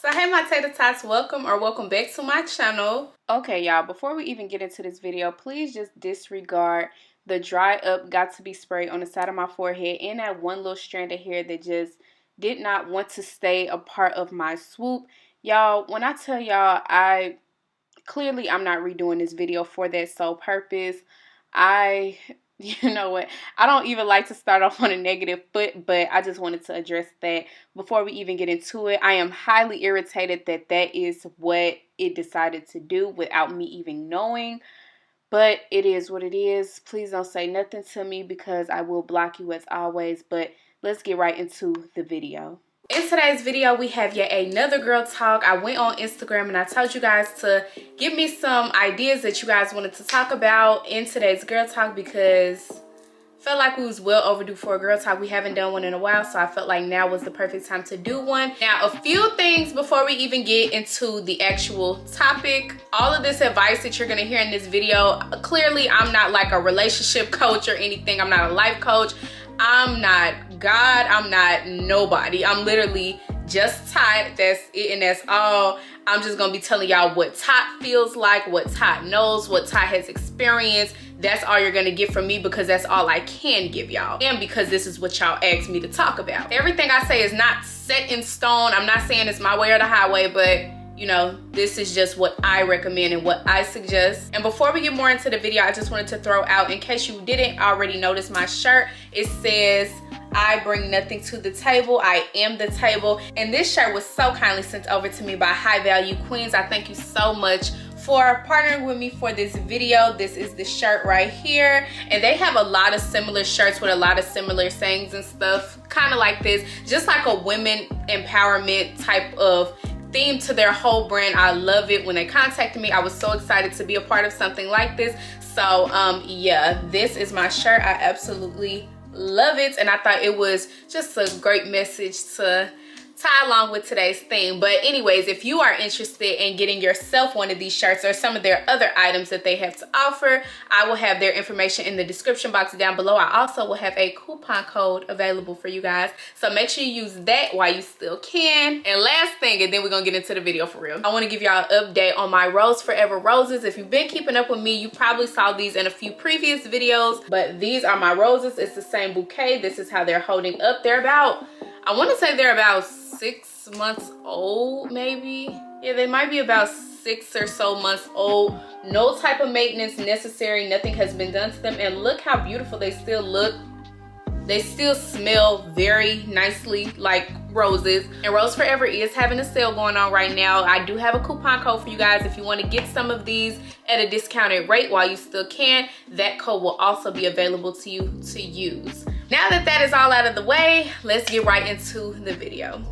So hey my tater tots, welcome back to my channel. Okay y'all, before we even get into this video, please just disregard the dry up got to be sprayed on the side of my forehead and that one little strand of hair that just did not want to stay a part of my swoop. Y'all, when I tell y'all, I'm not redoing this video for that sole purpose. You know what, I don't even like to start off on a negative foot, but I just wanted to address that before we even get into it. I am highly irritated that that is what it decided to do without me even knowing, but it is what it is. Please don't say nothing to me because I will block you as always, but let's get right into the video. In today's video, we have yet another girl talk. I went on Instagram and I told you guys to give me some ideas that you guys wanted to talk about in today's girl talk because I felt like we was well overdue for a girl talk. We haven't done one in a while, so I felt like now was the perfect time to do one. Now, a few things before we even get into the actual topic. All of this advice that you're gonna hear in this video, clearly I'm not like a relationship coach or anything. I'm not a life coach. I'm not God, I'm not nobody. I'm literally just Tot. That's it and that's all. I'm just gonna be telling y'all what Tot feels like, what Tot knows, what Tot has experienced. That's all you're gonna get from me because that's all I can give y'all. And because this is what y'all asked me to talk about. Everything I say is not set in stone. I'm not saying it's my way or the highway, but you know, this is just what I recommend and what I suggest. And before we get more into the video, I just wanted to throw out, in case you didn't already notice my shirt, it says, I bring nothing to the table, I am the table. And this shirt was so kindly sent over to me by High Value Queens. I thank you so much for partnering with me for this video. This is the shirt right here. And they have a lot of similar shirts with a lot of similar sayings and stuff, kind of like this, just like a women empowerment type of theme to their whole brand. I love it. When they contacted me, I was so excited to be a part of something like this. So yeah, this is my shirt. I absolutely love it, and I thought it was just a great message to tie along with today's theme. But anyways, if you are interested in getting yourself one of these shirts or some of their other items that they have to offer, I will have their information in the description box down below. I also will have a coupon code available for you guys, so make sure you use that while you still can. And last thing, and then we're gonna get into the video for real, I want to give y'all an update on my Rose Forever roses. If you've been keeping up with me, you probably saw these in a few previous videos, but these are my roses. It's the same bouquet. This is how they're holding up. They're about, I want to say they're about 6 months old, maybe. Yeah, they might be about 6 or so months old. No type of maintenance necessary. Nothing has been done to them. And look how beautiful they still look. They still smell very nicely like roses. And Rose Forever is having a sale going on right now. I do have a coupon code for you guys if you want to get some of these at a discounted rate while you still can. That code will also be available to you to use. Now that that is all out of the way, let's get right into the video.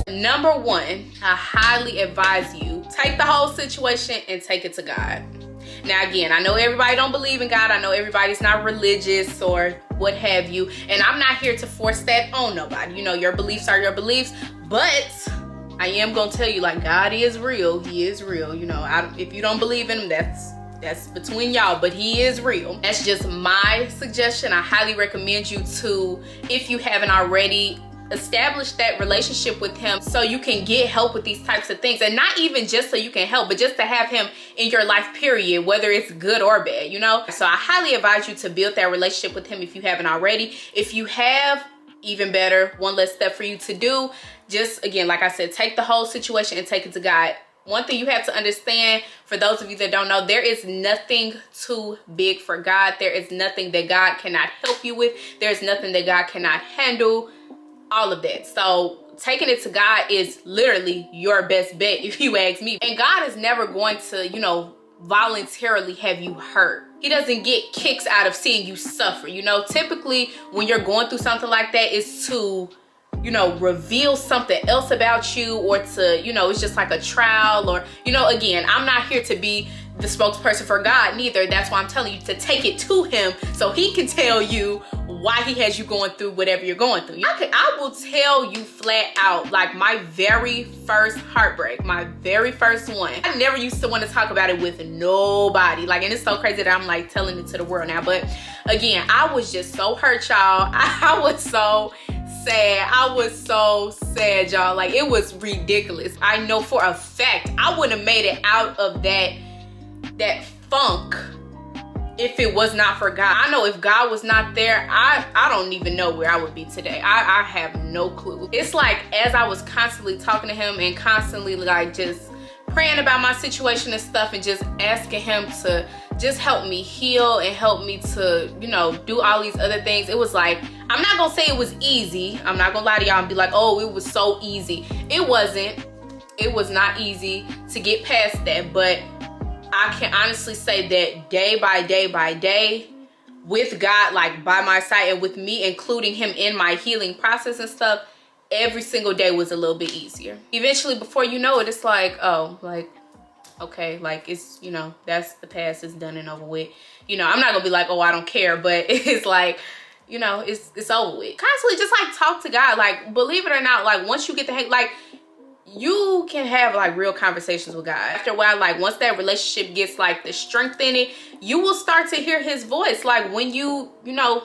Number one, I highly advise you, take the whole situation and take it to God. Now again, I know everybody don't believe in God. I know everybody's not religious or what have you. And I'm not here to force that on nobody. You know, your beliefs are your beliefs. But I am going to tell you, like, God is real. He is real. You know, if you don't believe in him, that's between y'all, but he is real. That's just my suggestion. I highly recommend you to, if you haven't already, establish that relationship with him so you can get help with these types of things. And not even just so you can help, but just to have him in your life, period, whether it's good or bad, you know? So I highly advise you to build that relationship with him if you haven't already. If you have, even better, one less step for you to do. Just, again, like I said, take the whole situation and take it to God. One thing you have to understand, for those of you that don't know, there is nothing too big for God. There is nothing that God cannot help you with. There's nothing that God cannot handle. All of that. So taking it to God is literally your best bet, if you ask me. And God is never going to, you know, voluntarily have you hurt. He doesn't get kicks out of seeing you suffer. You know, typically when you're going through something like that, it's to you know, reveal something else about you, or to, you know, it's just like a trial, or, you know, again, I'm not here to be the spokesperson for God neither. That's why I'm telling you to take it to him so he can tell you why he has you going through whatever you're going through. I will tell you flat out, like my very first heartbreak, my very first one, I never used to want to talk about it with nobody. Like, and it's so crazy that I'm like telling it to the world now. But again, I was just so hurt, y'all. I was so sad. I was so sad, y'all. Like, it was ridiculous. I know for a fact I wouldn't have made it out of that funk if it was not for God. I know if God was not there, I don't even know where I would be today. I have no clue. It's like, as I was constantly talking to him and constantly like just praying about my situation and stuff, and just asking him to just help me heal and help me to, you know, do all these other things. It was like, I'm not gonna say it was easy. I'm not gonna lie to y'all and be like, oh, it was so easy. It wasn't. It was not easy to get past that, but I can honestly say that day by day by day, with God like by my side, and with me including him in my healing process and stuff, every single day was a little bit easier. Eventually, before you know it, it's like, oh, like, okay, like, it's, you know, that's the past, is done and over with. You know, I'm not gonna be like, oh, I don't care, but it's like, you know, it's over with. Constantly just like talk to God. Like, believe it or not, like once you get the hang, like, you can have like real conversations with God. After a while, like once that relationship gets like the strength in it, you will start to hear his voice. Like when you know,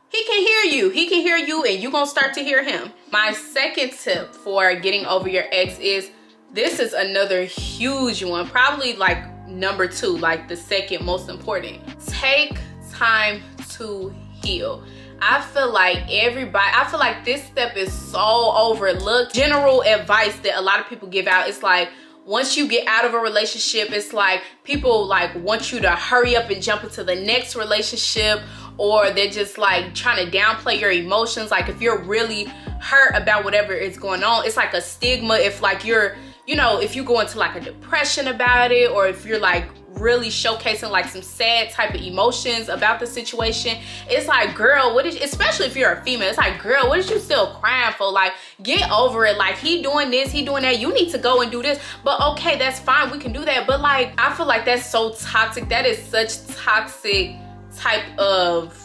he can hear you. He can hear you, and you're gonna start to hear him. My second tip for getting over your ex is, this is another huge one, probably like number 2, like the second most important. Take time to heal. I feel like this step is so overlooked. General advice that a lot of people give out, it's like, once you get out of a relationship, it's like people like want you to hurry up and jump into the next relationship, or they're just like trying to downplay your emotions. Like if you're really hurt about whatever is going on, it's like a stigma. If like you're, you know, if you go into like a depression about it, or if you're like really showcasing like some sad type of emotions about the situation, it's like, girl, what is, especially if you're a female, it's like, girl, what is you still crying for? Like, get over it. Like, he doing this, he doing that, you need to go and do this. But okay, that's fine, we can do that. But like, I feel like that's so toxic. That is such toxic type of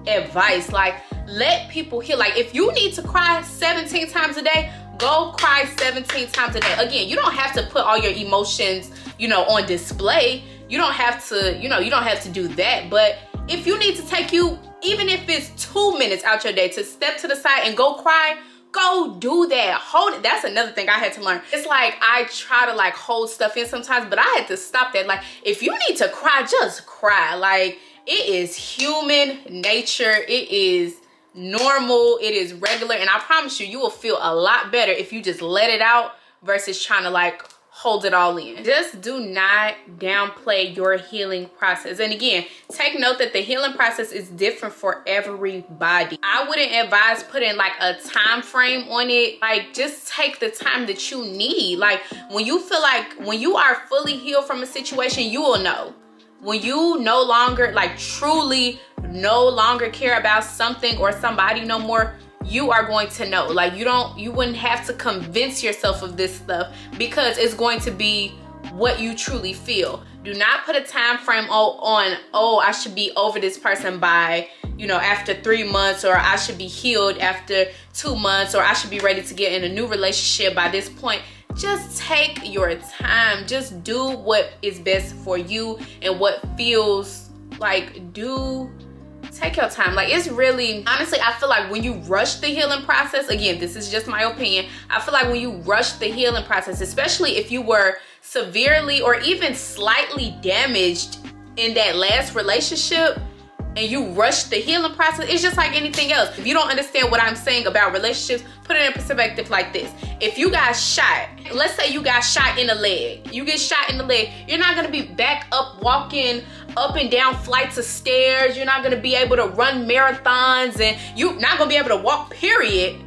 advice. Like, let people heal. Like, if you need to cry 17 times a day, go cry 17 times a day. Again, you don't have to put all your emotions, you know, on display. You don't have to, you know, you don't have to do that. But if you need to take you, even if it's 2 minutes out your day, to step to the side and go cry, go do that. Hold it. That's another thing I had to learn. It's like, I try to like hold stuff in sometimes, but I had to stop that. Like, if you need to cry, just cry. Like, it is human nature. It is normal. It is regular. And I promise you, you will feel a lot better if you just let it out versus trying to like hold it all in. Just do not downplay your healing process. And again, take note that the healing process is different for everybody. I wouldn't advise putting like a time frame on it. Like, just take the time that you need. Like, when you feel like, when you are fully healed from a situation, you will know. When you no longer, like truly no longer care about something or somebody no more, you are going to know. Like, you wouldn't have to convince yourself of this stuff, because it's going to be what you truly feel. Do not put a time frame on, oh, I should be over this person by, you know, after 3 months, or I should be healed after 2 months, or I should be ready to get in a new relationship by this point. Just take your time. Just do what is best for you and what feels like. Take your time. Like, it's really, honestly, I feel like when you rush the healing process, again, this is just my opinion, I feel like when you rush the healing process, especially if you were severely or even slightly damaged in that last relationship, and you rush the healing process, it's just like anything else. If you don't understand what I'm saying about relationships, put it in perspective like this. If you got shot, let's say you got shot in the leg. You get shot in the leg, you're not gonna be back up walking up and down flights of stairs. You're not gonna be able to run marathons, and you're not gonna be able to walk, period,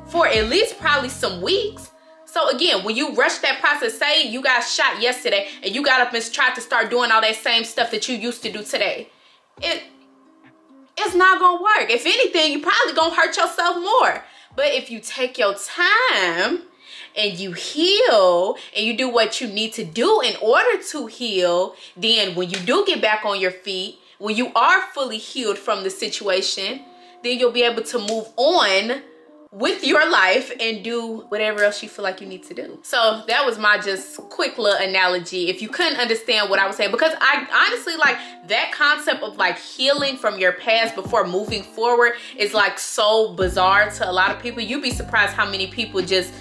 for at least probably some weeks. So again, when you rush that process, say you got shot yesterday and you got up and tried to start doing all that same stuff that you used to do today, it's not gonna work. If anything, you probably gonna hurt yourself more. But if you take your time and you heal and you do what you need to do in order to heal, then when you do get back on your feet, when you are fully healed from the situation, then you'll be able to move on with your life and do whatever else you feel like you need to do. So that was my just quick little analogy. If you couldn't understand what I was saying, because I honestly, like, that concept of like healing from your past before moving forward is like so bizarre to a lot of people. You'd be surprised how many people just,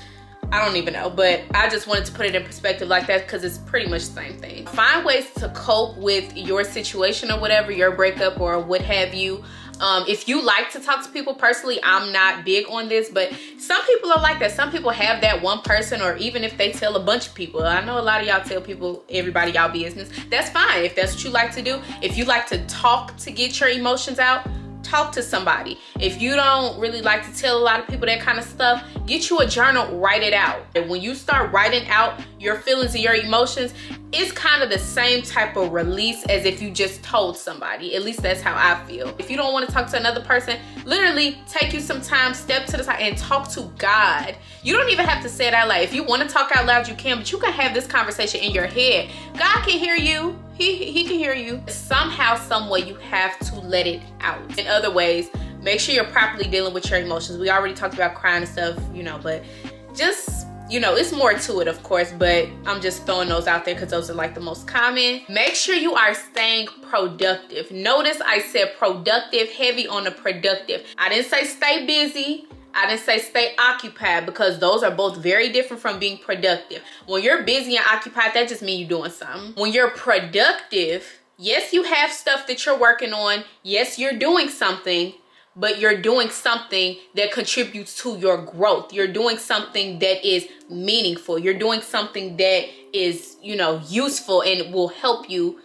I don't even know, but I just wanted to put it in perspective like that because it's pretty much the same thing. Find ways to cope with your situation or whatever, your breakup or what have you. If you like to talk to people, personally, I'm not big on this, but some people are like that. Some people have that one person, or even if they tell a bunch of people. I know a lot of y'all tell people, everybody, y'all business. That's fine if that's what you like to do. If you like to talk to get your emotions out, talk to somebody. If you don't really like to tell a lot of people that kind of stuff, get you a journal, write it out. And when you start writing out your feelings and your emotions, it's kind of the same type of release as if you just told somebody. At least that's how I feel. If you don't want to talk to another person, literally take you some time, step to the side and talk to God. You don't even have to say it out loud. If you want to talk out loud, you can, but you can have this conversation in your head. God can hear you. He can hear you. Somehow, some way, you have to let it out. In other ways, make sure you're properly dealing with your emotions. We already talked about crying and stuff, you know, but just, you know, it's more to it, of course, but I'm just throwing those out there because those are like the most common. Make sure you are staying productive. Notice I said productive, heavy on the productive. I didn't say stay busy. I didn't say stay occupied, because those are both very different from being productive. When you're busy and occupied, that just means you're doing something. When you're productive, yes, you have stuff that you're working on. Yes, you're doing something, but you're doing something that contributes to your growth. You're doing something that is meaningful. You're doing something that is, you know, useful and will help you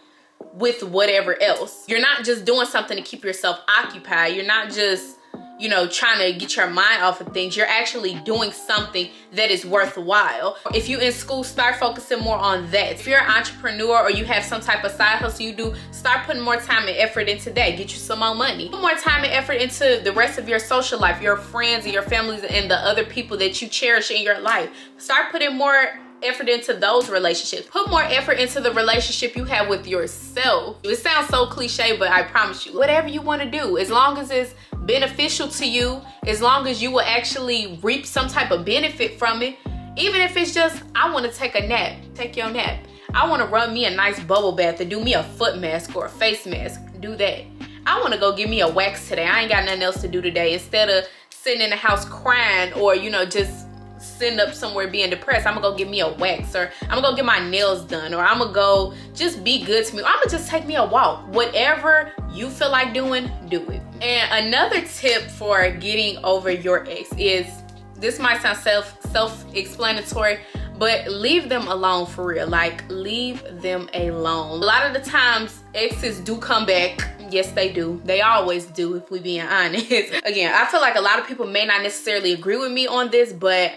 with whatever else. You're not just doing something to keep yourself occupied. You're not just, you know, trying to get your mind off of things. You're actually doing something that is worthwhile. If you're in school, start focusing more on that. If you're an entrepreneur or you have some type of side hustle you do, start putting more time and effort into that. Get you some more money. Put more time and effort into the rest of your social life, your friends and your families and the other people that you cherish in your life. Start putting more effort into those relationships. Put more effort into the relationship you have with yourself. It sounds so cliche, but I promise you, whatever you want to do, as long as it's beneficial to you, as long as you will actually reap some type of benefit from it, even if it's just, I want to take a nap, take your nap. I want to run me a nice bubble bath and do me a foot mask or a face mask, do that. I want to go get me a wax today. I ain't got nothing else to do today. Instead of sitting in the house crying or, you know, just sitting up somewhere being depressed, I'm gonna go get me a wax, or I'm gonna go get my nails done, or I'm gonna go just be good to me. I'm gonna just take me a walk. Whatever you feel like doing, do it. And another tip for getting over your ex is, this might sound self-explanatory, but leave them alone for real. Like, leave them alone. A lot of the times exes do come back. Yes, they do. They always do, if we being honest. Again, I feel like a lot of people may not necessarily agree with me on this, but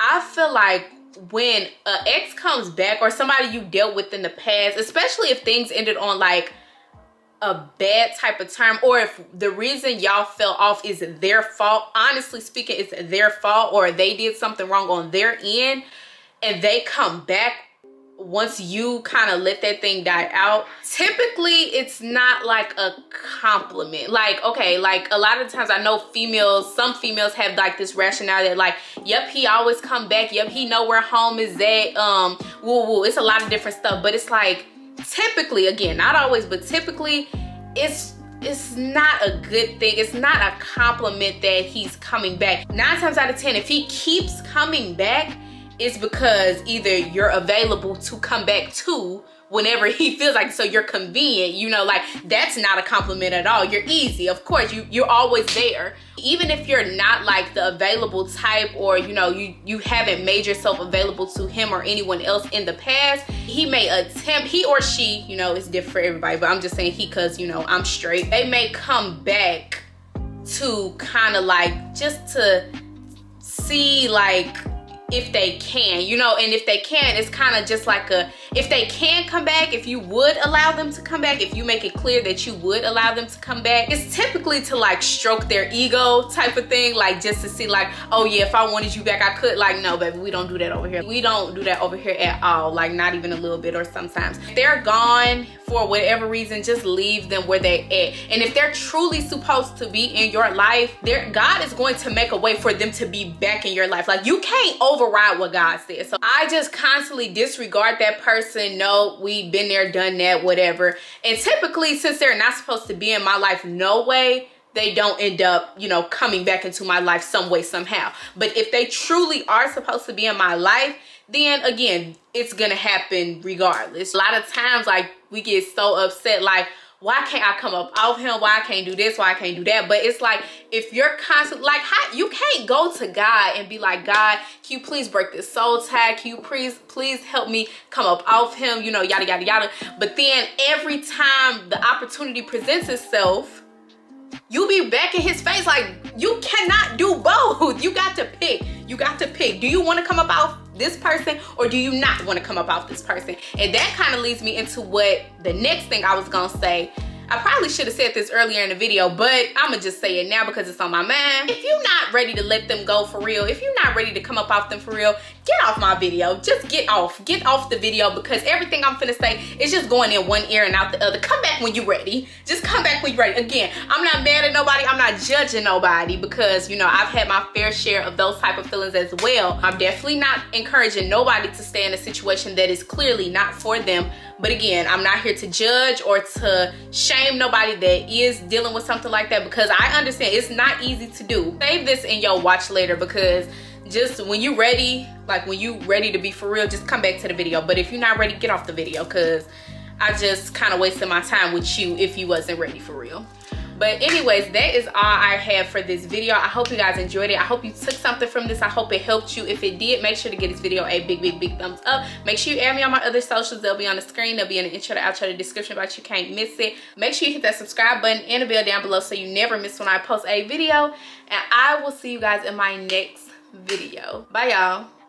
I feel like when an ex comes back, or somebody you dealt with in the past, especially if things ended on like a bad type of term, or if the reason y'all fell off is their fault, honestly speaking, it's their fault, or they did something wrong on their end, and they come back once you kind of let that thing die out, typically it's not like a compliment. Like, okay, like a lot of times I know some females have like this rationale that like, yep, he always come back, yep, he know where home is at, woo woo. It's a lot of different stuff, but it's like, typically, again, not always, but typically it's not a good thing. It's not a compliment that he's coming back. 9 times out of 10, if he keeps coming back, it's because either you're available to come back to whenever he feels like, so you're convenient, you know, like that's not a compliment at all. You're easy, of course, you're always there. Even if you're not like the available type, or you know, you haven't made yourself available to him or anyone else in the past, he may attempt, he or she, you know, it's different for everybody, but I'm just saying he, cause you know, I'm straight. They may come back to kind of like, just to see like if they can, you know. And if they can, it's kind of just like a, if they can come back, if you would allow them to come back, if you make it clear that you would allow them to come back, it's typically to like stroke their ego type of thing, like just to see like, oh yeah, if I wanted you back I could. Like, no baby, we don't do that over here. We don't do that over here at all, like not even a little bit. Or sometimes if they're gone for whatever reason, just leave them where they at. And if they're truly supposed to be in your life, God is going to make a way for them to be back in your life. Like, you can't override what God says. So I just constantly disregard that person. No, we've been there, done that, whatever. And typically, since they're not supposed to be in my life no way, they don't end up, you know, coming back into my life some way, somehow. But if they truly are supposed to be in my life, then again, it's gonna happen regardless. A lot of times, like, we get so upset, like, why can't I come up off him? Why I can't do this? Why I can't do that? But it's like, if you're constantly, like, how, you can't go to God and be like, God, can you please break this soul tie? Can you please help me come up off him? You know, yada, yada, yada. But then every time the opportunity presents itself, you be back in his face. Like, you cannot do both. You got to pick. You got to pick. Do you want to come up off this person, or do you not want to come up off this person? And that kind of leads me into what the next thing I was gonna say. I probably should have said this earlier in the video, but I'm gonna just say it now because it's on my mind. If you're not ready to let them go for real, if you're not ready to come up off them for real, get off my video. Just get off the video, because everything I'm finna say is just going in one ear and out the other. Come back when you're ready. Just come back when you're ready. Again, I'm not mad at nobody. I'm not judging nobody, because, you know, I've had my fair share of those type of feelings as well. I'm definitely not encouraging nobody to stay in a situation that is clearly not for them. But again, I'm not here to judge or to shame nobody that is dealing with something like that, because I understand it's not easy to do. Save this in your watch later, because just when you're ready, like when you ready to be for real, just come back to the video. But if you're not ready, get off the video, because I just kind of wasted my time with you if you wasn't ready for real. But anyways, that is all I have for this video. I hope you guys enjoyed it. I hope you took something from this. I hope it helped you. If it did, make sure to give this video a big thumbs up. Make sure you add me on my other socials. They'll be on the screen. They'll be in the intro, the outro, the description, but you can't miss it. Make sure you hit that subscribe button and the bell down below so you never miss when I post a video. And I will see you guys in my next video. Bye, y'all.